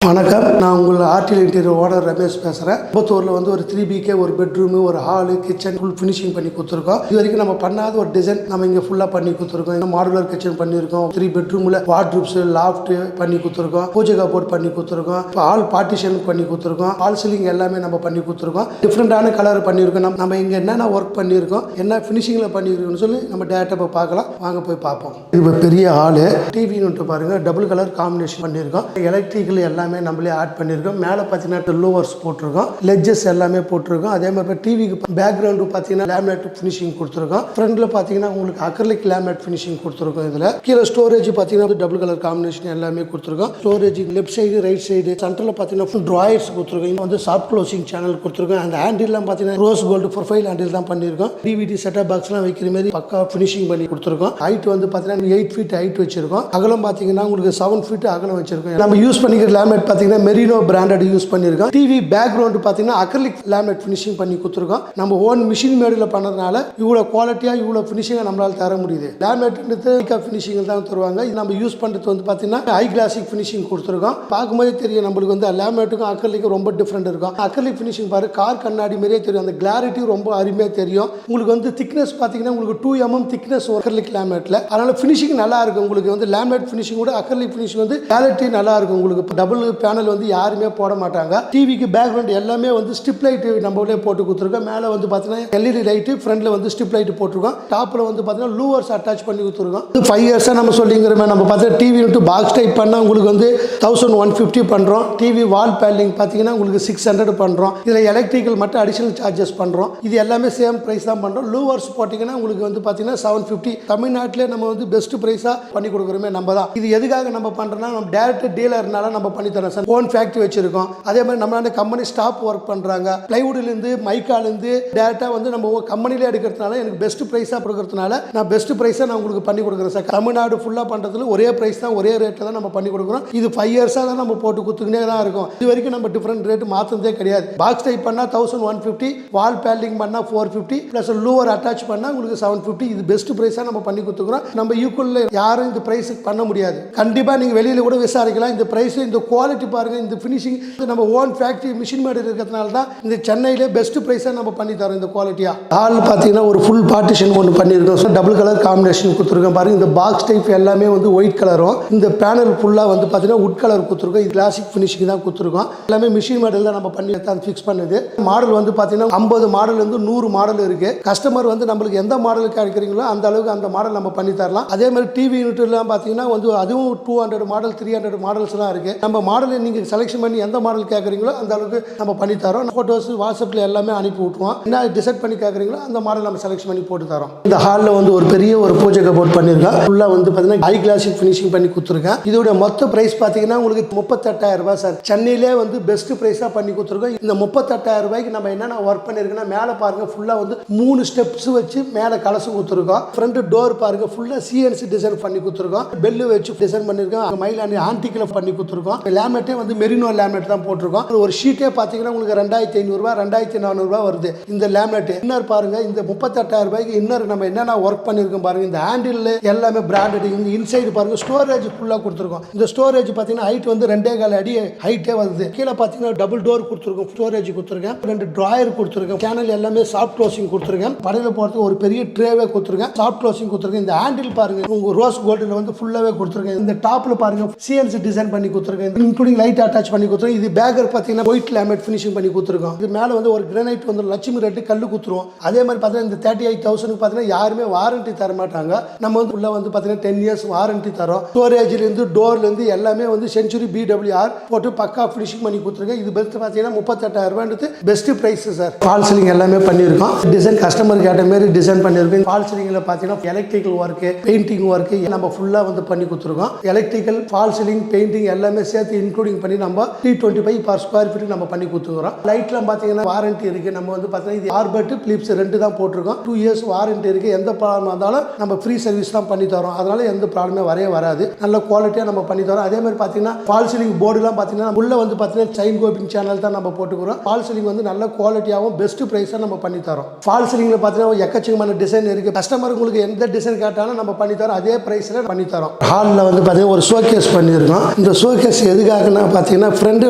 வணக்கம், நான் உங்கள் ஆர்டிஎல் இன்டீரியர் ஓனர் ரமேஷ் பேசுகிறேன். கோயம்புத்தூரில் வந்து ஒரு 3BK ஒரு பெட்ரூமு, ஒரு ஹாலு, கிச்சன் ஃபுல் ஃபினிஷிங் பண்ணி கொடுத்துருக்கோம். இது வரைக்கும் நம்ம பண்ணாத ஒரு டிசைன் நம்ம இங்கே ஃபுல்லாக பண்ணி கொடுத்துருக்கோம். இன்னும் மாடுலர் கிச்சன் பண்ணியிருக்கோம். 3 பெட்ரூமில் வார்ட்ரூப்ஸ், லாஃப்ட் பண்ணி கொடுத்துருக்கோம். பூஜை கபோர்ட் பண்ணி கொடுத்துருக்கோம். இப்போ ஹால் பார்ட்டிஷன் பண்ணி கொடுத்துருக்கோம். ஹால் சீலிங் எல்லாமே நம்ம பண்ணி கொடுத்துருக்கோம். டிஃப்ரெண்டான கலர் பண்ணியிருக்கோம். நம்ம இங்கே என்னென்ன ஒர்க் பண்ணியிருக்கோம், என்ன ஃபினிஷிங்கில் பண்ணியிருக்கோம்னு சொல்லி நம்ம டேரக்டாக போய் பார்க்கலாம். வாங்க போய் பார்ப்போம். இது பெரிய ஹாலு, டிவின்னு பாருங்கள், டபுள் கலர் காம்பினேஷன் பண்ணியிருக்கோம். எலக்ட்ரிக்கல் எல்லாமே நம்மளே ஆட் பண்ணியிருக்கோம். மேலே பார்த்தீங்கன்னா லோவர்ஸ் போட்டிருக்கோம், லெட்ஜஸ் எல்லாமே போட்டிருக்கோம். அதே மாதிரி டிவிக்கு பேக்ரவுண்டு பார்த்தீங்கன்னா லேமினேட் ஃபினிஷிங் கொடுத்துருக்கோம். ஃப்ரண்ட்ல பார்த்தீங்கன்னா உங்களுக்கு அக்ரிலிக் லேமினேட் ஃபினிஷிங் கொடுத்துருக்கோம். இதில் கீழே ஸ்டோரேஜ் பார்த்தீங்கன்னா டபுள் கலர் காம்பினேஷன் எல்லாமே கொடுத்துருக்கோம். Storage left side, right side, சென்டரில் பார்த்தீங்கன்னா ட்ராயர்ஸ் கொடுத்துருக்கோம். இன்னும் வந்து சாஃப்ட் க்ளோசிங் சேனல் கொடுத்துருக்கோம். அந்த ஹேண்டில்லாம் பார்த்தீங்கன்னா ரோஸ் கோல்டு ப்ரொஃபைல் ஹேண்டில் தான் பண்ணியிருக்கோம். டிவிடி செட்டப் பாக்ஸ்லாம் வைக்கிற மாதிரி பக்கா ஃபினிஷிங் பண்ணி கொடுத்துருக்கோம். ஹைட் வந்து பார்த்தீங்கன்னா 8 feet ஹைட் வச்சிருக்கோம். அகலம் பார்த்தீங்கன்னா உங்களுக்கு 7 feet அகலம் வச்சிருக்கோம். நம்ம யூஸ் பண்ணிக்கிற லேமினேட் பார்த்தீங்கன்னா மெரினோ பிராண்டட் யூஸ் பண்ணியிருக்கோம். டிவி பேக்ரவுண்டு பார்த்தீங்கன்னா அக்ரிலிக் லேமினேட் ஃபினிஷிங் பண்ணி கொடுத்துருக்கோம். நம்ம ஓன் மிஷின் மேடில் பண்ணதுனால இவ்வளோ குவாலிட்டியாக இவ்வளோ ஃபினிஷிங்காக நம்மளால் தர முடியுது. லேமினேட் ஃபினிஷிங் தான் தருவாங்க. இது நம்ம யூஸ் பண்ணுறது வந்து பார்த்தீங்கன்னா ஹை கிளாசிக் ஃபினிஷிங் கொடுத்துருக்கோம். பார்க்கும்போது தெரியும் நம்மளுக்கு வந்து லேமினேட்டுக்கும் அக்ரிலிக்கும் ரொம்ப டிஃப்ரெண்ட் இருக்கும். அக்ரிலிக் ஃபினிஷிங் பாரு, கார் கண்ணாடி மாதிரியே தெரியும். அந்த கிளாரிட்டி ரொம்ப அருமையாக தெரியும். உங்களுக்கு வந்து திக்னஸ் பார்த்தீங்கன்னா உங்களுக்கு 2 mm திக்னஸ் அக்ரிலிக் லேமினேட்டில். அதனால ஃபினிஷிங் நல்லா இருக்கும். உங்களுக்கு வந்து லேமினேட் ஃபினிஷிங் கூட அக்ரிலிக் ஃபினிஷிங் வந்து குவாலிட்டி நல்லா இருக்கும். உங்களுக்கு டபுள் பேனல் வந்து யாருமே போட மாட்டாங்க. டிவிக்கு பேக்ரவுண்ட் எல்லாமே வந்து ஸ்ட்ரிப் லைட் நம்ம போட்டு கொடுத்துருக்கோம். மேலே வந்து பார்த்தீங்கன்னா எல்இடி லைட்டு, ஃப்ரண்ட்ல வந்து ஸ்ட்ரிப் லைட் போட்டிருக்கோம். டாப்ல வந்து பார்த்தீங்கன்னா லூவர்ஸ் அட்டாச் பண்ணி கொடுத்துருக்கோம். 5 years நம்ம சொல்லிங்கிற மாதிரி நம்ம பார்த்தீங்கன்னா டிவி பாக்ஸ் டைப் பண்ணால் உங்களுக்கு வந்து 1150 பண்ணுறோம். டிவி வால் பேனலிங் பார்த்தீங்கன்னா உங்களுக்கு 600 பண்ணுறோம். இதில் எலக்ட்ரிக்கல் மட்டும் அடிஷனல் சார்ஜஸ் பண்ணுறோம். இது எல்லாமே சேம் ப்ரைஸ் தான் பண்ணுறோம். லூவர்ஸ் போட்டிங்கன்னா உங்களுக்கு வந்து பார்த்தீங்கன்னா 750. தமிழ்நாட்டிலே நம்ம வந்து பெஸ்ட் ப்ரைஸாக பண்ணி கொடுக்குறோமே நம்ம தான். இது எதுக்காக நம்ம பண்ணுறோம்னா நம்ம டேரக்ட் டீலர்னால நம்ம பண்ணி தரோம் சார். ஓன் ஃபேக்ட்ரி வச்சிருக்கோம். அதே மாதிரி நம்ம கம்பெனி ஸ்டாஃப் ஒர்க் பண்ணுறாங்க. பிளைவுட்லேருந்து மைக்காலேருந்து டேரெக்டாக வந்து நம்ம கம்பெனிலே எடுக்கிறதுனால எனக்கு பெஸ்ட் ப்ரைஸாக கொடுக்கறதுனால நான் பெஸ்ட் ப்ரைஸாக நான் உங்களுக்கு பண்ணி கொடுக்குறேன் சார். தமிழ்நாடு ஃபுல்லாக பண்ணுறதுல ஒரே ப்ரைஸ் தான், ஒரே ரேட்டில் தான் நம்ம பண்ணி கொடுக்குறோம். இது 5 years-ஆக தான் நம்ம போட்டு கொடுத்துக்கினே தான் இருக்கும். இது வரைக்கும் நம்ம டிஃப்ரெண்ட் ரேட் மாற்றதே கிடையாது. பாக்ஸ் டைப் பண்ணால் 1150, வால் பேனலிங் பண்ணால் 450, ப்ளஸ் லூவர் அட்டாச் பண்ணால் உங்களுக்கு 750. இது பெஸ்ட் ப்ரைஸாக நம்ம பண்ணி கொடுத்துக்கிறோம். நம்ம ஈக்குவலில் யாரும் இந்த ப்ரைஸுக்கு பண்ண முடியாது. கண்டிப்பாக நீங்கள் வெளியில் கூட விசாரிக்கலாம். இந்த ப்ரைஸ், இந்த குவாலிட்டி பாருங்கள், இந்த ஃபினிஷிங் நம்ம ஓன் ஃபேக்ட்ரி மிஷின் மேட் இருக்கிறதுனால தான் இந்த சென்னையிலே பெஸ்ட் ப்ரைஸாக நம்ம பண்ணி தரோம். இந்த குவாலிட்டியாக ஹால் பார்த்தீங்கன்னா ஒரு ஃபுல் பார்ட்டிஷன் ஒன்று பண்ணியிருக்கோம். டபுள் கலர் காம்பினேஷன் கொடுத்துருக்கோம். பாருங்க, இந்த பாக்ஸ் டைப் எல்லாமே வந்து ஒயிட் கலரும், இந்த பேனல் ஃபுல்லாக வந்து பார்த்தீங்கன்னா உட் கலர் கொடுத்துருக்கோம். இது கிளாசிக் ஃபினிஷிங் தான் கொடுத்துருக்கோம். எல்லாமே மிஷின் மாடல் தான் நம்ம பண்ணி தான் ஃபிக்ஸ் பண்ணுது. மாடல் வந்து பார்த்தீங்கன்னா 50 மாடல் வந்து 100 மாடல் இருக்கு. கஸ்டமர் வந்து நம்மளுக்கு எந்த மாடலுக்கு கிடைக்கிறீங்களோ அந்த அளவுக்கு அந்த மாடல் நம்ம பண்ணி தரலாம். அதே மாதிரி டிவி யூனிட்லாம் பார்த்தீங்கன்னா வந்து அதுவும் 200 மாடல் 300 மாடல்ஸ்லாம் இருக்கு. நம்ம மாடலை நீங்கள் செலக்ஷன் பண்ணி எந்த மாடல் கேட்குறீங்களோ அந்த அளவுக்கு நம்ம பண்ணி தரோம். ஃபோட்டோஸ் வாட்ஸ்அப்பில் எல்லாமே அனுப்பி விட்டுருவோம். என்ன டிசைட் பண்ணி கேட்குறீங்களோ அந்த மாடல் நம்ம செலக்ஷன் பண்ணி போட்டு தரோம். இந்த ஹாலில் வந்து ஒரு பெரிய ஒரு பூஜை கபோர்ட் பண்ணியிருக்கேன். ஃபுல்லாக வந்து பார்த்தீங்கன்னா ஹை கிளாசிக் ஃபினிஷிங் பண்ணி கொடுத்துருக்கேன். இதோட மொத்த பிரைஸ் பார்த்தீங்கன்னா உங்களுக்கு 38,000 ரூபாய் சார். சென்னையிலே வந்து பெஸ்ட் ப்ரைஸாக பண்ணி கொடுத்துருக்கோம். இந்த 38,000 ரூபாய்க்கு நம்ம என்னென்ன ஒர்க் பண்ணியிருக்கோம்னா, மேலே பாருங்க ஃபுல்லாக வந்து 3 ஸ்டெப்ஸ் வச்சு மேலே கலசம் கொடுத்துருக்கோம். ஃப்ரண்ட் டோர் பாருங்க ஃபுல்லாக CNC டிசைன் பண்ணி கொடுத்துருக்கோம். பெல்லு வச்சு டிசைன் பண்ணியிருக்கோம். மயிலாண்டி ஆன்டிக்கில் பண்ணி கொடுத்துருக்கோம். லேமினேட்டே வந்து மெரினோ லேமினேட் தான் போட்டிருக்கோம். ஒரு ஷீட்டே பார்த்தீங்கன்னா உங்களுக்கு 2500 ரூபாய் 2400 ரூபாய் வருது. இந்த லேமினேட் இன்னர் பாருங்க, இந்த 38,000 ரூபாய்க்கு இன்னர் நம்ம என்னென்ன ஒர்க் பண்ணியிருக்கோம் பாருங்க. இந்த ஹேண்டில் எல்லாமே பிராண்டட். இந்த இன்சைடு பாருங்க ஸ்டோரேஜ் ஃபுல்லாக கொடுத்துருக்கோம். இந்த ஸ்டோரேஜ் பார்த்தீங்கன்னா ஹைட் வந்து 2.25 அடி ஹைட்டே வருது. கீழே பார்த்தீங்கன்னா டபுள் டோர் கொடுத்துருக்கோம். ஸ்டோரேஜ் கொடுத்துருக்கேன். 2 ட்ராயர் கொடுத்துருக்கேன். சேனல் எல்லாமே சாஃப்ட் க்ளோசிங் கொடுத்துருக்கேன். படையில் போகிறதுக்கு ஒரு பெரிய ட்ரேவே கொடுத்துருக்கேன். சாஃப்ட் க்ளோசிங் கொடுத்துருக்கேன். இந்த ஹேண்டில் பாருங்க உங்க ரோஸ் கோல்டில் வந்து ஃபுல்லாகவே கொடுத்துருக்கேன். இந்த டாப்ல பாருங்க CNC டிசைன் பண்ணி கொடுத்துருக்கேன். இன்க்ளூடிங் லைட் அட்டாச் பண்ணி கொடுத்துருக்கேன். இது பேக்கர் பார்த்தீங்கன்னா ஒயிட் லேமினேட் ஃபினிஷிங் பண்ணி கொடுத்துருக்கோம். இது மேலே வந்து ஒரு கிரானைட் வந்து லட்சுமி ரெட்டு கல்லு குத்துருவோம். அதே மாதிரி பார்த்தீங்கன்னா இந்த 38,000 பார்த்தீங்கன்னா யாருமே வாரண்டி தர மாட்டாங்க. நம்ம வந்து உள்ள வந்து பார்த்தீங்கன்னா 10 years வாரண்டி தரோம். ஸ்டோரேஜ்லேருந்து டோர்லேருந்து எல்லாமே வந்து செஞ்சுரி BWR போட்டு பக்கா ஃபினிஷிங் பண்ணி கொடுத்துருக்கேன். இது பெஸ்ட் பார்த்தீங்கன்னா 38,000 ரூபான்றது best price sir. Fall ceiling எல்லாமே பண்ணியிருக்கோம். டிசைன் கஸ்டமர் கேட்ட மாதிரி டிசைன் பண்ணியிருக்கோம். ஃபால் சீலிங்கில் பார்த்தீங்கன்னா எலக்ட்ரிக்கல் ஒர்க்கு, பெயிண்டிங் ஒர்க்கு நம்ம ஃபுல்லாக வந்து பண்ணி கொடுத்துருக்கோம். எலக்ட்ரிக்கல், ஃபால் சீலிங், பெயிண்டிங் எல்லாமே சேர்த்து இன்க்ளூடிங் பண்ணி நம்ம 325 per square feet நம்ம பண்ணி கொடுத்துக்கிறோம். லைட்லாம் பார்த்தீங்கன்னா வாரண்டி இருக்கு. நம்ம வந்து பார்த்தீங்கன்னா இது ஆர்பர்ட் பிலிப்ஸ் 2 தான் போட்டிருக்கோம். 2 years வாரண்டி இருக்கு. எந்த ப்ராப்ளம் இருந்தாலும் நம்ம ஃப்ரீ சர்வீஸ் தான் பண்ணி தரோம். அதனால எந்த ப்ராப்ளமே வராது. நல்ல குவாலிட்டியாக நம்ம பண்ணி தரோம். அதே மாதிரி பார்த்தீங்கன்னா ஃபால் சீலிங் போர்டுலாம் பார்த்தீங்கன்னா உள்ள வந்து பார்த்தீங்கன்னா செயின் கோபிங் சேனல் தான் நம்ம போட்டுக்கிறோம். ஃபால் சீலிங் வந்து நல்ல குவாலிட்டியாகவும் பெஸ்ட் ப்ரைஸாக நம்ம பண்ணி தரோம். ஃபால் சீலிங்கில் பார்த்தீங்கன்னா எக்கச்சக்கமான டிசைன் இருக்கு. கஸ்டமர் உங்களுக்கு எந்த டிசைன் கேட்டாலும் நம்ம பண்ணி தரோம். அதே ப்ரைஸில் பண்ணி தரோம். ஹாலில் வந்து பார்த்தீங்கன்னா ஒரு ஷோகேஸ் பண்ணியிருக்கோம். இந்த ஷோகேஸ் எதுக்கு எதுக்காகனா பார்த்தீங்கன்னா ஃப்ரெண்டு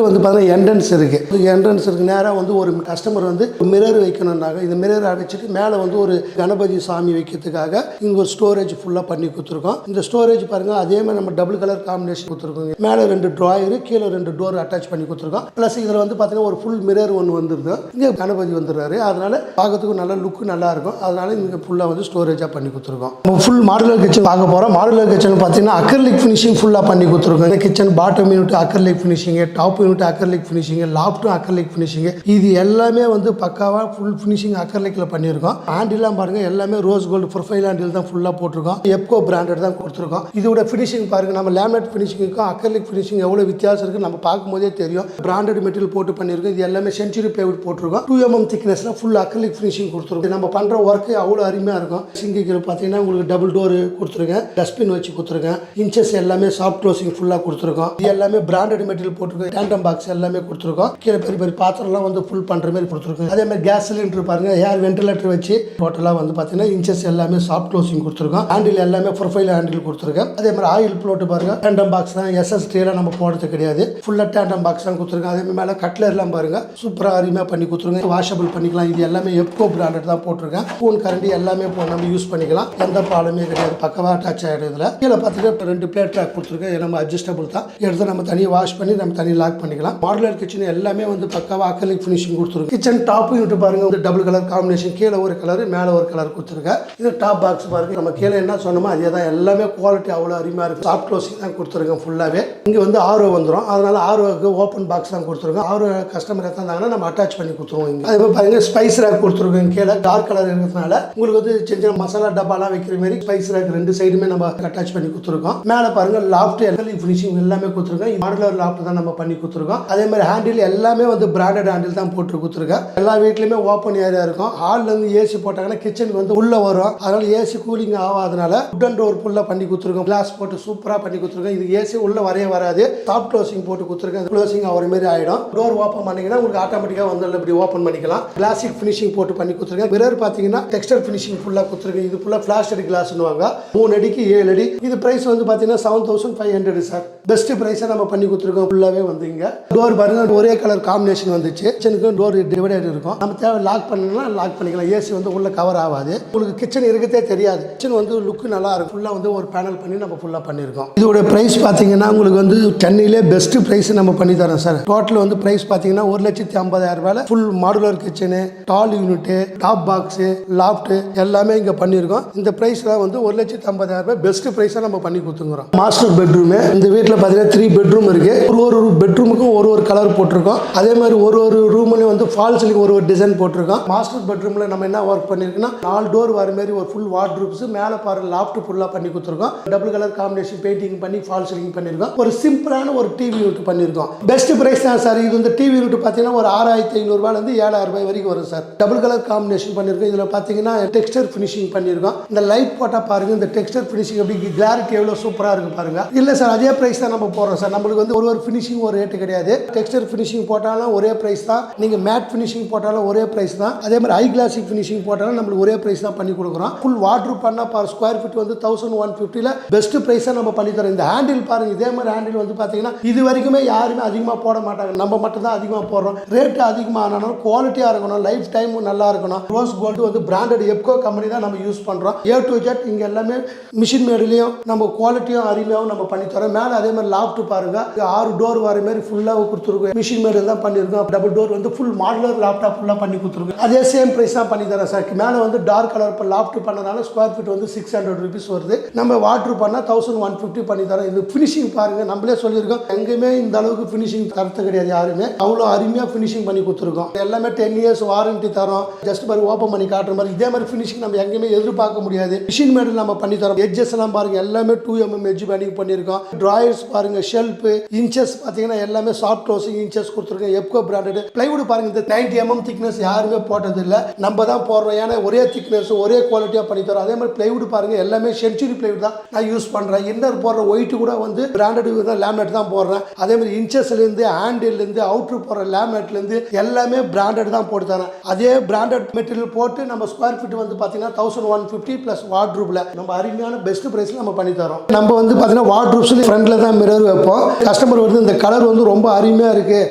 வந்து பார்த்தீங்கன்னா என்ட்ரன்ஸ் இருக்குது. என்ட்ரன்ஸ் இருக்குது நேராக வந்து ஒரு கஸ்டமர் வந்து மிரர் வைக்கணுன்னாங்க. இந்த மிரர் வச்சுட்டு மேலே வந்து ஒரு கணபதி சாமி வைக்கிறதுக்காக இங்கே ஒரு ஸ்டோரேஜ் ஃபுல்லாக பண்ணி கொடுத்துருக்கோம். இந்த ஸ்டோரேஜ் பாருங்கள் அதே மாதிரி நம்ம டபுள் கலர் காம்பினேஷன் கொடுத்துருக்கோங்க. மேலே 2 ட்ராயரு கீழே 2 டோர் அட்டாச் பண்ணி கொடுத்துருக்கோம். ப்ளஸ் இதில் வந்து பார்த்தீங்கன்னா ஒரு ஃபுல் மிரர் ஒன்று வந்துருது. இங்கே கணபதி வந்துடுறாரு. அதனால பார்க்கறதுக்கு நல்ல லுக்கு நல்லா இருக்கும். அதனால இங்கே ஃபுல்லாக வந்து ஸ்டோரேஜாக பண்ணி கொடுத்துருக்கோம். நம்ம ஃபுல் மாடுலர் கிச்சன் பார்க்க போகிறோம். மாடுலர் கிச்சன் பார்த்தீங்கன்னா அக்ரிலிக் ஃபினிஷிங் ஃபுல்லாக பண்ணி கொடுத்துருக்கோம். Kitchen bottom unit acrylic finishing, top unit acrylic finishing, லாப்டும் அக்ரிலிக் ஃபினிஷிங். இது எல்லாமே வந்து பக்காவாக ஃபுல் ஃபினிஷிங் அக்ரிலிக்ல பண்ணியிருக்கோம். ஹேண்டிலாம் பாருங்கள் எல்லாமே ரோஸ் கோல்டு ப்ரொஃபைல் ஹேண்டில் தான் ஃபுல்லாக போட்டிருக்கோம். எப்கோ பிராண்டட் தான் கொடுத்துருக்கோம். இதோட ஃபினிஷிங் பாருங்கள் நம்ம லேமினேட் ஃபினிஷிங்க்கும் அக்ரிலிக் ஃபினிஷிங் எவ்வளோ வித்தியாசம் இருக்குது நம்ம பார்க்கும்போதே தெரியும். பிராண்டட் மெட்டீரியல் போட்டு பண்ணியிருக்கோம். இது எல்லாமே சென்ச்சுரி பிளைவுட் போட்டிருக்கோம். 2 mm திக்னஸ்ல ஃபுல் அக்ரிலிக் ஃபினிஷிங் கொடுத்துருக்கோம். நம்ம பண்ணுற ஒர்க்கு அவ்வளோ அருமையாக இருக்கும். சிங்கிக்கு பார்த்தீங்கன்னா உங்களுக்கு டபுள் டோர் கொடுத்துருக்கேன். டஸ்ட்பின் வச்சு கொடுத்துருக்கேன். இன்ச்சஸ் எல்லாமே சாஃப்ட் க்ளோசிங் ஃபுல்லாக கொடுத்துருக்கோம். இது எல்லாமே பிராண்டட் மெட்டீரியல் போட்டிருக்கோம். டேண்டம் பாக்ஸ் எல்லாமே கொடுத்துருக்கோம். கீழே பெரிய பெரிய பாத்திரம்லாம் வந்து ஃபுல் பண்ணுற மாதிரி கொடுத்துருக்கோம். அதே மாதிரி கேஸ் சிலிண்டர் பாருங்கள் ஏர் வென்டிலேட்டர் வச்சு டோட்டலாக வந்து பார்த்தீங்கன்னா இன்ச்சஸ் எல்லாமே சாஃப்ட் க்ளோசிங் கொடுத்துருக்கோம். ஹேண்டில் எல்லாமே ப்ரொஃபைல் ஹேண்டில் கொடுத்துருக்கேன். அதே மாதிரி ஆயில் ப்ளோட்டு பாருங்கள் டேண்டம் பாக்ஸ் தான். எஸ்எஸ்டிலாம் நம்ம போடுறது கிடையாது. ஃபுல்லாக டேண்டம் பாக்ஸ் தான் கொடுத்துருக்கோம். அதே மாதிரி மேலே கட்லர்லாம் பாருங்கள் சூப்பராக அருமையாக பண்ணி கொடுத்துருங்க. வாஷபிள் பண்ணிக்கலாம். இது எல்லாமே எப்கோ பிராண்டட் தான் போட்டிருக்கேன். ஸ்பூன் கரண்டி எல்லாமே நம்ம யூஸ் பண்ணிக்கலாம். எந்த ப்ராப்ளமே கிடையாது. பக்கவாக அட்டாச் ஆகிடும். இதில் கீழே பார்த்தீங்கன்னா 2 பிளேட் ட்ராக் கொடுத்துருக்கேன். நம்ம அட்ஜஸ்டபிள் தான். எடுத்து நம்ம தனியாக வாஷ் பண்ணி நம்ம தனி லாக் பண்ணிக்கலாம். மாடுலர் கிச்சன் எல்லாமே வந்து பக்காவாக அக்ரிலிக் ஃபினிஷிங் கொடுத்துருக்கோம். கிச்சன் டாப் யூனிட் பாருங்க வந்து டபுள் கலர் காம்பினேஷன். கீழே ஒரு கலர் மேலே ஒரு கலர் கொடுத்துருக்கேன். இது டாப் பாக்ஸ் பாருங்க. நம்ம கீழே என்ன சொன்னோமோ அதே தான். எல்லாமே குவாலிட்டி அவ்வளோ அருமையாக இருக்குது. சாஃப்ட் க்ளோசிங் தான் கொடுத்துருக்கேன் ஃபுல்லாகவே. இங்கே வந்து ஆர்ஓ வந்துடும். அதனால ஆர்ஓக்கு ஓப்பன் பாக்ஸ் தான் கொடுத்துருக்கோம். ஆர்ஓ கஸ்டமர் எடுத்தாங்கன்னா நம்ம அட்டாச் பண்ணி கொடுத்துருவோம். இங்கே அதே மாதிரி பாருங்க ஸ்பைஸ் ரேக் கொடுத்துருக்கோம். கீழே டார்க் கலர் இருக்கிறதுனால உங்களுக்கு வந்து சின்ன மசாலா டப்பாலாம் வைக்கிற மாதிரி ஸ்பைஸ் ரேக் 2 சைடுமே நம்ம அட்டாச் பண்ணி கொடுத்துருக்கோம். மேலே பாருங்க லாஃப்ட் அக்ரிலிக் ஃபினிஷிங் எல்லாமே கொடுத்துருக்கோம். மாடுலர் லாஃப்ட் தான் நம்ம பண்ணி கொடுத்துருக்கோம். அதே மாதிரி ஹேண்டில் எல்லாமே வந்து பிராண்டட் ஹேண்டில் தான் போட்டு கொடுத்துருக்கேன். எல்லா வீட்லையுமே ஓப்பன் ஏரியா இருக்கும். ஹாலில் இருந்து ஏசி போட்டாங்கன்னா கிச்சனுக்கு வந்து உள்ள வரும். அதனால ஏசி கூலிங் ஆகாதனால உட்டன் டோர் ஃபுல்லாக பண்ணி கொடுத்துருக்கோம். கிளாஸ் போட்டு சூப்பராக பண்ணி கொடுத்துருக்கோம். இது ஏசி உள்ள வரைய வராது. சாஃப்ட் க்ளோசிங் போட்டு கொடுத்துருக்கேன். க்ளோசிங் ஆகிற மாதிரி ஆகிடும். டோர் ஓப்பன் பண்ணிங்கன்னா உங்களுக்கு ஆட்டோமேட்டிக்காக வந்து இப்படி ஓப்பன் பண்ணிக்கலாம். கிளாசிக் ஃபினிஷிங் போட்டு பண்ணி கொடுத்துருக்கேன். மிரர் பார்த்தீங்கன்னா டெக்ஸ்டர் ஃபினிஷிங் ஃபுல்லாக கொடுத்துருக்கேன். இது ஃபுல்லாக ஃபிளாஷ் கிளாஸ்னுவாங்க. 3 அடிக்கு 7 அடி. இது பிரைஸ் வந்து பார்த்தீங்கன்னா 7500 சார். பெஸ்ட் பிரைஸை நம்ம பண்ணி கொடுத்துருக்கோம். ஃபுல்லாகவே வந்து இங்கே டோர் பாருங்க ஒரே கலர் காம்பினேஷன் வந்துச்சு. கிச்சனுக்கு டோர் டிவைடட் இருக்கும். நம்ம தேவை லாக் பண்ணணும்னா லாக் பண்ணிக்கலாம். ஏசி வந்து உள்ள கவர் ஆகாது. உங்களுக்கு கிச்சன் இருக்கதே தெரியாது. கிச்சன் வந்து லுக்கு நல்லா இருக்கும். ஃபுல்லாக வந்து ஒரு பேனல் பண்ணி நம்ம ஃபுல்லாக பண்ணியிருக்கோம். இதோட பிரைஸ் பார்த்தீங்கன்னா உங்களுக்கு வந்து சென்னையிலே பெஸ்ட் பிரைஸ் நம்ம பண்ணி தரோம் சார். டோட்டல் வந்து பிரைஸ் பார்த்தீங்கன்னா 1,50,000 ரூபாய். ஃபுல் மாடுலர் கிச்சனு, டால் யூனிட்டு, டாப் பாக்ஸு, லாஃப்ட் எல்லாமே இங்கே பண்ணியிருக்கோம். இந்த பிரைஸ்ல வந்து 1,50,000 ரூபாய் பெஸ்ட் பிரைஸாக நம்ம பண்ணி கொடுத்துக்கிறோம். மாஸ்டர் பெட்ரூமு இந்த வீட்டில் பார்த்தீங்கன்னா 3 பெட்ரூம் இருக்கு. ஒரு பெட்ரூமுக்கும் ஒரு கலர் போட்டிருக்கோம். அதே மாதிரி ஒரு ரூம்லையும் வந்து ஃபால் சீலிங் ஒரு டிசைன் போட்டிருக்கோம். மாஸ்டர் பெட்ரூம்ல நம்ம என்ன ஒர்க் பண்ணிருக்கோம்னா 4 டோர் வர மாதிரி ஒரு ஃபுல் வார்ட்ரூப்ஸ் மேலே பாரு லாஃப்ட் ஃபுல்லாக பண்ணி கொடுத்துருக்கோம். டபுள் கலர் காம்பினேஷன் பெயிண்டிங் பண்ணி ஃபால் சீலிங் பண்ணியிருக்கோம். ஒரு சிம்பிளான ஒரு டிவி யூனிட் பண்ணியிருக்கோம். பெஸ்ட் பிரைஸ் தான் சார். இது வந்து டிவி யூனிட் பார்த்தீங்கன்னா ஒரு 6,500 ரூபாயிலிருந்து 7,000 ரூபாய் வரைக்கும் வரும் சார். டபுள் கலர் காம்பினேஷன் பண்ணியிருக்கோம். இதில் பார்த்தீங்கன்னா டெக்ஸ்டர் ஃபினிஷிங் பண்ணியிருக்கோம். இந்த லைட் போட்டால் பாருங்க இந்த டெக்ஸ்டர் ஃபினிஷிங் எப்படி கிளாரிட்டி எவ்வளோ சூப்பராக இருக்கு பாருங்க. இல்லை சார் அதே பிரைஸ் தான் நம்ம போடுறோம் சார். நம்மளுக்கு வந்து ஒரு ஃபினிஷிங் ஒரு ரேட்டு கிடையாது. டெக்ஸ்டர் ஃபினிஷிங் போட்டாலும் ஒரே பிரைஸ் தான். நீங்கள் மேட் ஃபினிஷிங் போட்டாலும் ஒரே பிரைஸ் தான். அதே மாதிரி ஐ கிளாசிக் ஃபினிஷிங் போட்டாலும் நம்மளுக்கு ஒரே பிரைஸ் தான் பண்ணி கொடுக்குறோம். ஃபுல் வாட்ரூப் பண்ணால் பர் ஸ்கொயர் ஃபீட் வந்து 1150 பெஸ்ட் பிரைஸாக நம்ம பண்ணி தரோம். இந்த ஹேண்டில் பாருங்க. இதே மாதிரி ஹேண்டில் வந்து பார்த்தீங்கன்னா இது வரைக்குமே யாருமே அதிகமாக போட மாட்டாங்க. நம்ம மட்டும் தான் அதிகமாக போடுறோம். ரேட்டு அதிகமாக ஆனாலும் குவாலிட்டியாக இருக்கணும். லைஃப் டைம் நல்லா இருக்கணும். ரோஸ் கோல்டு வந்து பிராண்டட் எப்கோ கம்பெனி தான் நம்ம யூஸ் பண்ணுறோம். A to Z இங்கே எல்லாமே மிஷின் மேடுலையும் நம்ம குவாலிட்டியும் அருமையாகவும் நம்ம பண்ணி தரோம். மேலே அதே மாதிரி லாஃப்ட் பாருங்க 6 டோர் வர மாதிரி ஃபுல்லாக கொடுத்துருக்கோம். மிஷின் மேடு தான் பண்ணியிருக்கோம். டபுள் டோர் வந்து ஃபுல் மாடுலர் லாப்டாப் ஃபுல்லாக பண்ணி கொடுத்துருக்கோம். அதே சேம் பிரைஸ் தான் பண்ணி தரேன் சார். மேலே வந்து டார்க் கலர் இப்போ லாஃப்ட் பண்ணனால ஸ்கொயர் ஃபீட் வந்து 600 rupees வருது. நம்ம வாட்ரு பண்ணால் 1150 பண்ணி தரோம். இது ஃபினிஷிங் பாருங்க. நம்மளே சொல்லியிருக்கோம் எங்கேயுமே இந்த அளவுக்கு ஃபினிஷிங் தரத்து கிடையாது யாருமே. அவ்வளோ அருமையாக ஃபினிஷிங் பண்ணி கொடுத்துருக்கோம். எல்லாமே 10 years வாரண்டி தரோம். ஜஸ்ட் மாதிரி ஓப்பன் பண்ணி காட்டுற மாதிரி இதே மாதிரி ஃபினிஷிங் நம்ம எங்கேயுமே எதிர்பார்க்க முடியாது. மிஷின் மேடில் நம்ம பண்ணி தரோம். எட்ஜஸ் எல்லாம் பாருங்க எல்லாமே 2 mm எட்ஜ் பேண்டிங் பண்ணியிருக்கோம். டிராயர்ஸ் பாருங்க, ஷெல்ஃப் இன்ச்சஸ் பார்த்தீங்கன்னா எல்லாமே சாஃப்ட் க்ளோசிங் இன்ச்சஸ் கொடுத்துருக்கோம். எப்கோ பிராண்டட் பிளைவுட் பாருங்க. இந்த 90 mm திக்னஸ் யாருமே போட்டது இல்லை. நம்ம தான் போடுறோம். ஏன்னா ஒரே திக்னஸ் ஒரே குவாலிட்டியாக பண்ணி தரோம். அதே மாதிரி பிளைவுட் பாருங்க எல்லாமே சென்ச்சுரி பிளைவுட் தான் நான் யூஸ் பண்ணுறேன். இன்னர் போடுற ஒயிட் கூட வந்து பிராண்டட் தான் லேமினேட் தான் போடுறேன். அதே மாதிரி இன்ச்சஸ்லேருந்து ஹேண்டில்லேருந்து அவுட்ரு போடுற லேமினேட்லேருந்து எல்லாமே பிராண்டட் தான் போட்டு தரேன். அதே பிராண்டட் மெட்டீரியல் போட்டு நம்ம ஸ்கொயர் ஃபீட் வந்து பார்த்தீங்கன்னா 1150 ப்ளஸ் வார்ட்ரூப்ல நம்ம அருமையான பெஸ்ட் பிரைஸ்ல நம்ம பண்ணி தரோம். நம்ம வந்து பார்த்தீங்கன்னா வார்ட்ரூப்ஸ்ல ஃப்ரண்ட்ல தான் மிரர் வைப்போம். கஸ்டமர் வந்து இந்த கலர் வந்து ரொம்ப அருமையாக இருக்குது,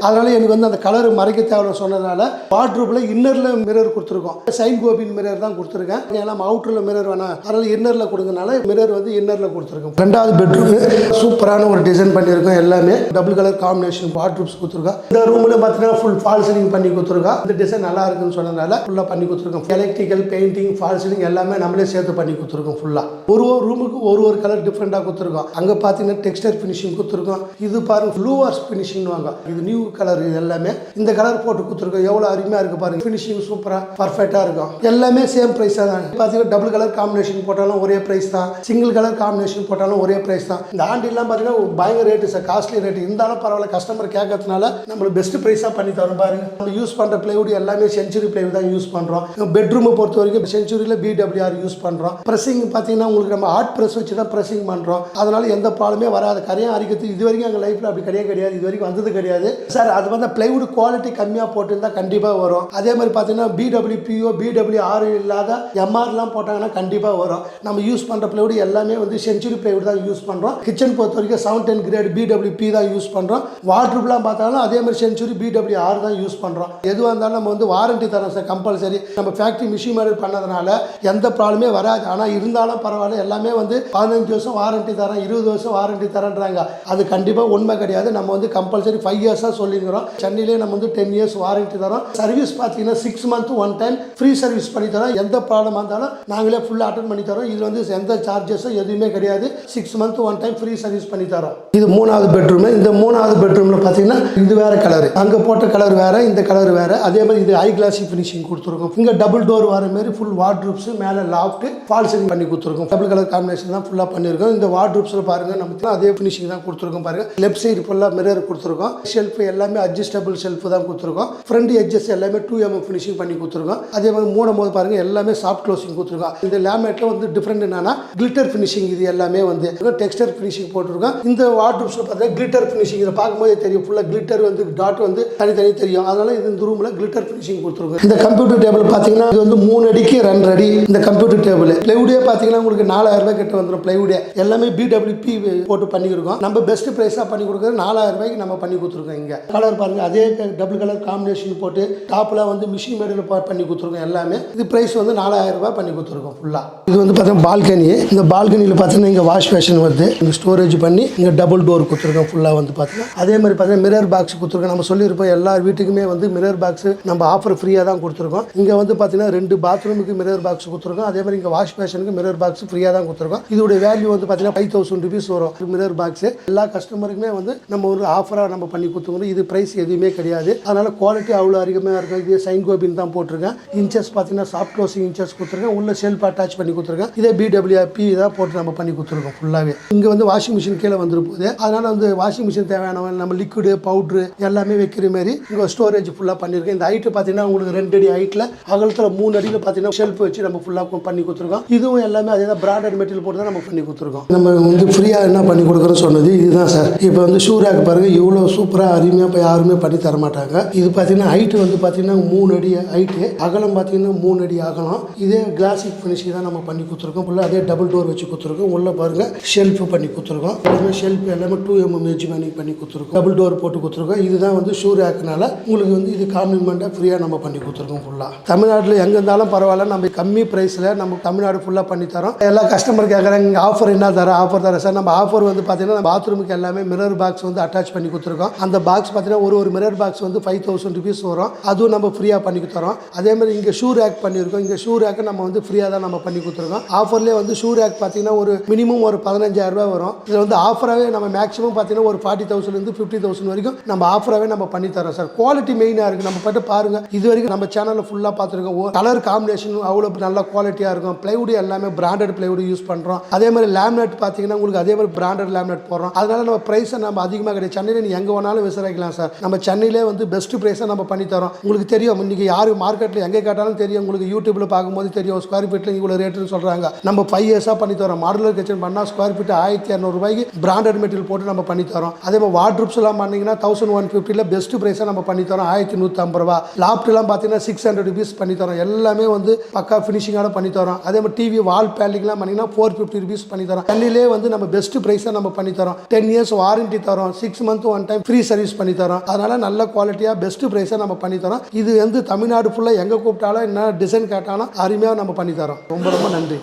அதனால எனக்கு வந்து அந்த கலர் மறைக்க தேவைன்னு சொன்னதுனால வார்ட்ரோப்ல இன்னரில் மிரர் கொடுத்துருக்கோம். சைன் கோபின் மிரர் தான் கொடுத்துருக்கேன். ஏன்னா அவுட்டரில் மிரர் வேணாம், அதனால இன்னரில் கொடுங்கனால மிரர் வந்து இன்னரில் கொடுத்துருக்கோம். ரெண்டாவது பெட்ரூம் சூப்பரான ஒரு டிசைன் பண்ணியிருக்கோம். எல்லாமே டபுள் கலர் காம்பினேஷன் வார்ட்ரோப்ஸ் கொடுத்துருக்கோம். இந்த ரூமில் பார்த்தீங்கன்னா ஃபுல் ஃபால் சீலிங் பண்ணி கொடுத்துருக்கோம். இந்த டிசைன் நல்லா இருக்குன்னு சொன்னதுனால ஃபுல்லாக பண்ணி கொடுத்துருக்கோம். எலக்ட்ரிக்கல், பெயிண்டிங், ஃபால் சீலிங் எல்லாமே நம்மளே சேர்த்து பண்ணி கொடுத்துருக்கோம். ஃபுல்லாக ஒரு ரூமுக்கு ஒரு கலர் டிஃப்ரெண்டாக கொடுத்துருக்கோம். அங்கே பார்த்தீங்கன்னா டெக்ஸ்டர் ஃபினிஷிங் கொடுத்துருக்கோம். இது பாருங்க ப்ளூ வாஷ் ஃபினிஷிங் வாங்க, இது நியூ கலர். இது எல்லாமே இந்த கலர் போட்டு கொடுத்துருக்கோம். எவ்வளோ அருமையாக இருக்குது பாருங்க. ஃபினிஷிங் சூப்பராக பர்ஃபெக்டாக இருக்கும். எல்லாமே சேம் ப்ரைஸாக தான் பார்த்தீங்கன்னா டபுள் கலர் காம்பினேஷன் போட்டாலும் ஒரே ப்ரைஸ் தான், சிங்கிள் கலர் காம்பினேஷன் போட்டாலும் ஒரே ப்ரைஸ் தான். இந்த ஆண்டிலாம் பார்த்தீங்கன்னா பயங்கர ரேட்டு சார், காஸ்ட்லி ரேட்டு. இருந்தாலும் பரவாயில்ல, கஸ்டமர் கேட்கறதுனால நம்மளுக்கு பெஸ்ட் ப்ரைஸாக பண்ணி தரோம். பாருங்க நம்ம யூஸ் பண்ணுற பிளைவுட் எல்லாமே செஞ்சுரி பிளைவுட் தான் யூஸ் பண்ணுறோம். பெட்ரூமை பொறுத்த வரைக்கும் செஞ்சுரியில் BWR யூஸ் பண்ணுறோம். ப்ரெஸ்ஸிங் பார்த்தீங்கன்னா உங்களுக்கு நம்ம ஹார்ட் ப்ரெஸ் வச்சு தான் ப்ரெஸ்ஸிங் பண்ணுறோம். அதனால எந்த ப்ராப்ளமே வராது. கரையாக அரிக்கிறது இது வரைக்கும் எங்கள் லைஃப்பில் அப்படி கிடையாது, இது வரைக்கும் வந்தது கிடையாது சார். அது வந்து பிளைவுட் குவாலிட்டி கம்மியாக போட்டுருந்தா கண்டிப்பாக வரும். அதே மாதிரி பார்த்தீங்கன்னா BWPO, BWR இல்லாத MRலாம் போட்டாங்கன்னா கண்டிப்பாக வரும். நம்ம யூஸ் பண்ணுற பிளைவுட் எல்லாமே வந்து செஞ்சுரி பிளைவுட் தான் யூஸ் பண்ணுறோம். கிச்சன் பொறுத்த வரைக்கும் 710 கிரேட் BWP தான் யூஸ் பண்ணுறோம். வாட்ரூப்லாம் பார்த்தாலும் அதே மாதிரி செஞ்சுரி BWR தான் யூஸ் பண்ணுறோம். எதுவாக இருந்தாலும் நம்ம வந்து வாரண்டி தரோம் சார், கம்பல்சரி. நம்ம ஃபேக்ட்ரி மிஷின் மேட் பண்ணதுனால எந்த ப்ராப்ளமே வராது. ஆனால் இருந்தாலும் பரவாயில்ல, எல்லாமே வந்து 15 வருஷம் வாரண்டி தரேன், 20 வருஷம் வாரண்டி தரேன்றாங்க. அது கண்டிப்பாக உண்மை கிடையாது. நம்ம வந்து கம்பல்சரி 5 இயர்ஸாக சொல்லிக்கிறோம். சென்னையிலே நம்ம வந்து 10 இயர்ஸ் வாரண்டி தரோம். சர்வீஸ் பார்த்தீங்கன்னா 6 மந்த் 1 டைம் ஃப்ரீ சர்வீஸ் பண்ணி தரோம். எந்த ப்ராப்ளமாக இருந்தாலும் நாங்களே ஃபுல்லாக அட்டன் பண்ணி தரோம். இதில் வந்து எந்த சார்ஜஸும் எதுவுமே கிடையாது. 6 மந்த் 1 டைம் ஃப்ரீ சர்வீஸ் பண்ணி தரோம். இது 3வது பெட்ரூம். இந்த 3வது பெட்ரூமில் பார்த்தீங்கன்னா இது வேற கலர், அங்கே போட்ட கலர் வேற, இந்த கலர் வேற. அதே மாதிரி இது ஹை கிளாசி ஃபினிஷிங் கொடுத்துருக்கோம். இங்கே டபுள் டோர் வர மாதிரி ஃபுல் வார்ட்ரூப்ஸ், மேலே லாஃப்ட், ஃபால் சீலிங் பண்ணி கொடுத்துருக்கோம். டபுள் கலர் காம்பினேஷன் தான் ஃபுல்லாக பண்ணியிருக்கோம். இந்த வார்ட்ரூப்ஸில் பாருங்க நமக்கு அதே ஃபினிஷிங் தான் கொடுத்துருக்கோம். பாருங்க லெஃப்ட் சைடு ஃபுல்லாக மிரர் கொடுத்துருக்கோம். ஷெல்ஃப் எல்லாமே அட்ஜஸ்டபிள் ஷெல்ஃப் தான் கொடுத்துருக்கோம். ஃப்ரண்ட் எட்ஜஸ் எல்லாமே 2mm ஃபினிஷிங் பண்ணி கொடுத்துருக்கோம். அதே மாதிரி மூடும் போது பாருங்க எல்லாமே சாஃப்ட் க்ளோசிங் கொடுத்துருக்கோம். இந்த லேமினேட்டில் வந்து டிஃப்ரெண்ட் என்னன்னா கிளிட்டர் ஃபினிஷிங். இது எல்லாமே வந்து டெக்ஸ்டர் ஃபினிஷிங் போட்டிருக்கோம். இந்த வார்ட்ரூப்ஸில் பார்த்தா கிளிட்டர் ஃபினிஷிங். இதை பார்க்கும்போது தெரியும், ஃபுல்லாக கிளிட்டர் வந்து டாட் வந்து தனித்தனி தெரியும். அதனால இந்த ரூமில் கிளிட்டர் ஃபினிஷிங் கொடுத்துருக்கோம். இந்த கம்ப்யூட்டர் டேபிள் பார்த்தீங்கன்னா இது வந்து 3 அடிக்கு 2 அடி. இந்த கம்ப்யூட்டர் டேபிள் பிளைவுடே பார்த்தீங்கன்னா உங்களுக்கு 4000 ரூபாய் கிட்ட வந்துடும். பிளைவுடே எல்லாமே BWP போட்டு பண்ணியிருக்கோம். நம்ம பெஸ்ட் ப்ரைஸாக பண்ணி கொடுக்குறது 4000 ரூபாய்க்கு நம்ம பண்ணி கொடுத்துருக்கோம். இங்கே கலர் பாருங்க, அதே டபுள் கலர் காம்பினேஷன் போட்டு டாப்ல வந்து மிஷின் மேடில் பண்ணி கொடுத்துருக்கோம். எல்லாமே இது ப்ரைஸ் வந்து 4000 ரூபாய் பண்ணி கொடுத்துருக்கோம் ஃபுல்லாக. இது வந்து பார்த்தீங்கன்னா பால்கனி. இந்த பால்கனியில் பார்த்தீங்கன்னா இங்கே வாஷ் பேஷன் வருது. இங்கே ஸ்டோரேஜ் பண்ணி இங்கே டபுள் டோர் கொடுத்துருக்கோம் ஃபுல்லாக வந்து பார்த்தீங்கன்னா. அதே மாதிரி பார்த்தீங்கன்னா மிரர் பாக்ஸ் கொடுத்துருக்கோம். நம்ம சொல்லியிருப்போம் எல்லா வீட்டுக்குமே வந்து மிரர் பாக்ஸ் நம்ம ஆஃபர் ஃப்ரீயாக தான் கொடுத்துருக்கோம். இங்கே வந்து பார்த்தீங்கன்னா 2 பாத்ரூமுக்கு மிரர் பாக்ஸ் கொடுத்துருக்கோம். அதே மாதிரி இங்கே வாஷ் பேஷனுக்கு மிரர் பாக்ஸ் ஃப்ரீயாக தான் கொடுத்துருக்கோம். இதோட வேல்யூ வந்து பார்த்தீங்கன்னா 5000 rupees வரும் மிரர் பாக்ஸ். எல்லா கஸ்டமருக்குமே வந்து நம்ம ஒரு ஆஃபராக நம்ம பண்ணி கொடுத்துருக்கோம். இது ப்ரைஸ் எதுவுமே கிடையாது. அதனால குவாலிட்டி அவ்வளோ அதிகமாக இருக்கும். இது சைன் கோபின் தான் போட்டிருக்கேன். இன்ச்சஸ் பார்த்தீங்கன்னா சாஃப்ட் க்ளோசிங் இன்ச்சஸ் கொடுத்துருக்கேன். உள்ள ஷெல்ஃப் அட்டாச் பண்ணி கொடுத்துருக்கேன். இதே BWP தான் போட்டு நம்ம பண்ணி கொடுத்துருக்கோம் ஃபுல்லாகவே. இங்கே வந்து வாஷிங் மிஷின் கீழே வந்துடும் போது, அதனால வந்து வாஷிங் மிஷின் தேவையான நம்ம லிக்விடு பவுட்ரு எல்லாமே வைக்கிற மாதிரி இங்கே ஸ்டோரேஜ் ஃபுல்லாக பண்ணியிருக்கேன். இந்த ஹைட்டு பார்த்தீங்கன்னா உங்களுக்கு 2 அடி ஹைட்டில், அகலத்தில் 3 அடியில் பார்த்தீங்கன்னா ஷெல்ஃப் வச்சு நம்ம ஃபுல்லாக பண்ணி கொடுத்துருக்கோம். இதுவும் எல்லாமே அதே தான் பிராண்டட் மெட்டீரியல் போட்டு தான் நம்ம பண்ணி கொடுத்துருக்கோம். நம்ம வந்து ஃப்ரீயாக என்ன பண்ணி கொடுக்குறோன்னு சொன்னது இதுதான் சார். இப்போ வந்து ஷூ ரேக் பாருங்க, இவ்வளோ சூப்பராக அருமையாக இப்போ யாருமே பண்ணி தர மாட்டாங்க. இது பார்த்தீங்கன்னா ஹைட்டு வந்து பார்த்தீங்கன்னா 3 அடி ஹைட்டு, அகலம் பார்த்தீங்கன்னா 3 அடி அகலம். இதே கிளாசிக் ஃபினிஷிங் தான் நம்ம பண்ணி கொடுத்துருக்கோம். ஃபுல்லாக அதே டபுள் டோர் வச்சு கொடுத்துருக்கோம். உள்ள பாருங்க ஷெல்ஃப் பண்ணி கொடுத்துருக்கோம். எல்லாமே ஷெல்ஃப் எல்லாமே 2mm எட்ஜ் பண்ணி கொடுத்துருக்கோம். டபுள் டோர் போட்டு கொடுத்துருக்கோம். இதுதான் வந்து ஷூ ரேக்னால உங்களுக்கு வந்து இது காம்ப்ளிமெண்ட்டாக ஃப்ரீயாக நம்ம பண்ணி கொடுத்துருக்கோம். ஃபுல்லாக தமிழ்நாட்டில் எங்கே இருந்தாலும் பரவாயில்ல, நம்ம கம்மி ப்ரைஸில் நம்ம தமிழ்நாடு ஃபுல்லாக பண்ணி தரோம். எல்லா கஸ்டமர் கேட்குறாங்க இங்கே ஆஃபர் என்ன தரோம், ஆஃபர் தரேன் சார். நம்ம ஆஃபர் வந்து பார்த்தீங்கன்னா பாத்ரூமுக்கு எல்லாமே மிரர் பாக்ஸ் வந்து அட்டாச் பண்ணி கொடுத்துருக்கோம். அந்த பாக்ஸ் பார்த்தீங்கன்னா ஒரு மிரர் பாக்ஸ் வந்து 5000 rupees வரும். அதுவும் நம்ம ஃப்ரீயாக பண்ணி தரோம். அதே மாதிரி இங்கே ஷூ ரேக் பண்ணியிருக்கோம். இங்கே ஷூ ரேக்கை நம்ம வந்து ஃப்ரீயாக தான் நம்ம பண்ணி கொடுத்துருக்கோம். ஆஃபர்லேயே வந்து ஷூ ரேக் பார்த்தீங்கன்னா ஒரு மினிமம் ஒரு 15000 ரூபாய் வரும். இதில் வந்து ஆஃபராகவே நம்ம மேக்ஸிமம் பார்த்தீங்கன்னா ஒரு 40,000 50,000 வரைக்கும் நம்ம ஆஃபராகவே நம்ம பண்ணி தரோம் சார். குவாலிட்டி மெயினாக இருக்குது. நம்ம பட்டு பாருங்கள், இது வரைக்கும் நம்ம சேனலில் ஃபுல்லாக பார்த்துருக்கோம். கலர் காம்பினேஷன் அவ்வளோ நல்ல குவாலிட்டியாக இருக்கும். பிளைவுட் எல்லாமே பிராண்டட் பிளைவுட் யூஸ் பண்ணுறோம். அதே மாதிரி லேமினேட் பார்த்தீங்கன்னா உங்களுக்கு அதே மாதிரி பிராண்டட் லேமினேட் போடுறோம். அதனால நம்ம ப்ரைஸை நம்ம அதிகமாக கிடையாது. சென்னையில் நீங்கள் எங்கே வேணாலும் விசாரிக்கலாம் சார். நம்ம சென்னையிலே வந்து பெஸ்ட் ப்ரைஸை நம்ம பண்ணி தரோம். உங்களுக்கு தெரியும், இன்றைக்கி யார் மார்க்கெட்டில் எங்கே கேட்டாலும் தெரியும். உங்களுக்கு யூடியூப்பில் பார்க்கும்போது தெரியும் ஸ்கொயர் ஃபீட்டில் இவ்வளோ ரேட்டுன்னு சொல்கிறாங்க. நம்ம 5 இயர்ஸாக பண்ணி தரோம். மாடுலர் கிச்சன் பண்ணால் ஸ்கொயர் ஃபீட் 1200 ரூபாய்க்கு பிராண்டட் மெட்டீரியல் போட்டு நம்ம பண்ணி தரோம். அதே மாதிரி வார்ட்ரூப்ஸ்லாம் பண்ணிங்கன்னா 1150 பெஸ்ட் ப்ரைஸாக நம்ம பண்ணி தரோம். 1150 ரூபா. லாப்ட்லாம் பார்த்தீங்கன்னா 600 rupees பண்ணி தரோம். எல்லாமே வந்து பக்கா ஃபினிஷிங்காக பண்ணி தரோம். அதே மாதிரி டிவி வால் பேலிங்லாம் பண்ணிங்கன்னா 450 rupees பண்ணி தரோம். சென்னையிலே வந்து நம்ம பெஸ்ட் ப்ரைஸாக நம்ம பண்ணி தரோம். 10 இயர்ஸ் வாரண்டி தரோம், 6 month one time free service பண்ணி தரோம். அதனால நல்ல குவாலிட்டியாக பெஸ்ட் ப்ரைஸாக நம்ம பண்ணி தரோம். இது வந்து தமிழ்நாடு ஃபுல்லாக எங்கே கூப்பிட்டாலும் என்ன டிசைன் கேட்டாலும் அருமையாக நம்ம பண்ணி தரோம். ரொம்ப ரொம்ப நன்றி.